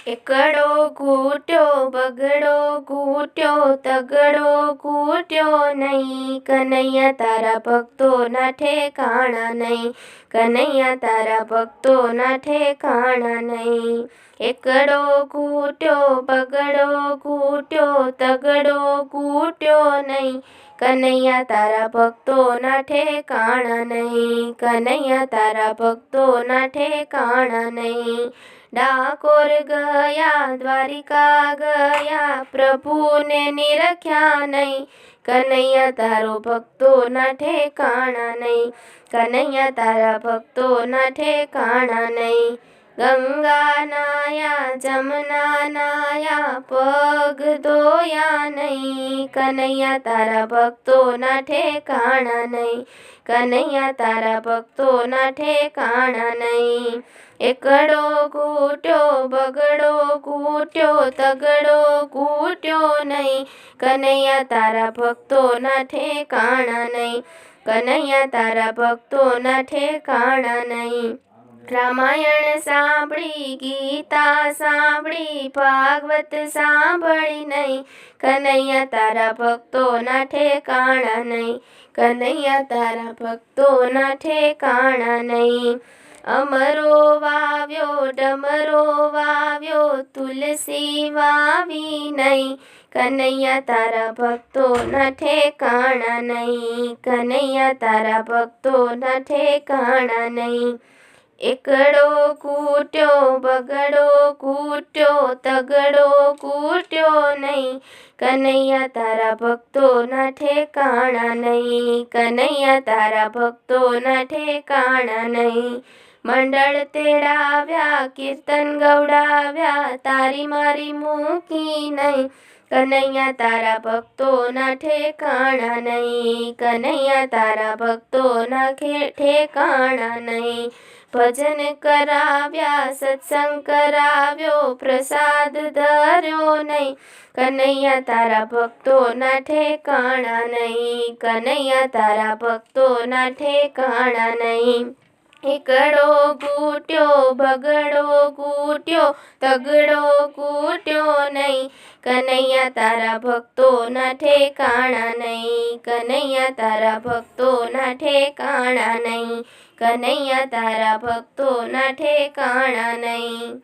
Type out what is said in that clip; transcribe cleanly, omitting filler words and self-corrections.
એકડો ઘૂંટ્યો બગડો ઘૂંટ્યો તગડો ઘૂંટ્યો નહીં, કનૈયા તારા ભક્તોના ઠેકાણા નહીં, કનૈયા તારા ભક્તોના ઠેકાણા નહીં. એકડો ઘૂંટ્યો બગડો ઘૂંટ્યો તગડો ઘૂંટ્યો નહીં, કનૈયા તારા ભક્તોના ઠેકાણા નહીં, કનૈયા તારા ભક્તોના ઠેકાણા નહીં. ડાકોર ગયા દ્વારિકા ગયા પ્રભુને નિરખ્યા નહીં, કનૈયા તારો ભક્તોના ઠેકાણા નહીં, કનૈયા તારા ભક્તોના ઠેકાણા નહીં. ગંગા નાયા જમના નાયા પગ ધોયા નહીં, કનૈયા તારા ભક્તોના ઠેકાણા નહીં, કનૈયા તારા ભક્તોના ઠેકાણા નહીં. એકડો ઘૂંટ્યો બગડો ઘૂંટ્યો તગડો ઘૂંટ્યો નહીં, કનૈયા તારા ભક્તોના ઠેકાણા નહીં, કનૈયા તારા ભક્તોના ઠેકાણા નહીં. રામાયણ સાંભળી ગીતા સાંભળી ભાગવત સાંભળી નહીં, કનૈયા તારા ભક્તોના ઠેકાણા નહીં, કનૈયા તારા ભક્તોના ઠેકાણા નહીં. અમરો વાવ્યો ડમરો વાવ્યો તુલસી વાવી નહીં, કનૈયા તારા ભક્તોના ઠેકાણા નહીં, કનૈયા તારા ભક્તોના ઠેકાણા નહીં. એકડો ઘૂંટ્યો બગડો ઘૂંટ્યો તગડો ઘૂંટ્યો નહીં, કનૈયા તારા ભક્તોના ઠેકાણા નહીં, કનૈયા તારા ભક્તોના ઠેકાણા નહીં. મંડળ તેડાવ્યા કીર્તન ગવડાવ્યા તારી મારી મૂકી નહીં, કનૈયા તારા ભક્તોના ઠેકાણા નહીં, કનૈયા તારા ભક્તોના ઠેકાણા નહીં. ભજન કરાવ્યા સત્સંગ કરાવ્યો પ્રસાદ ધર્યો નહીં, કનૈયા તારા ભક્તોના ઠેકાણા નહીં, કનૈયા તારા ભક્તોના ઠેકાણા નહીં. એકડો ઘૂંટ્યો બગડો ઘૂંટ્યો તગડો ઘૂંટ્યો નહીં, કનૈયા તારા ભક્તોના ઠેકાણા નહીં, કનૈયા તારા ભક્તોના ઠેકાણા નહીં, કનૈયા તારા ભક્તોના ઠેકાણા નહીં.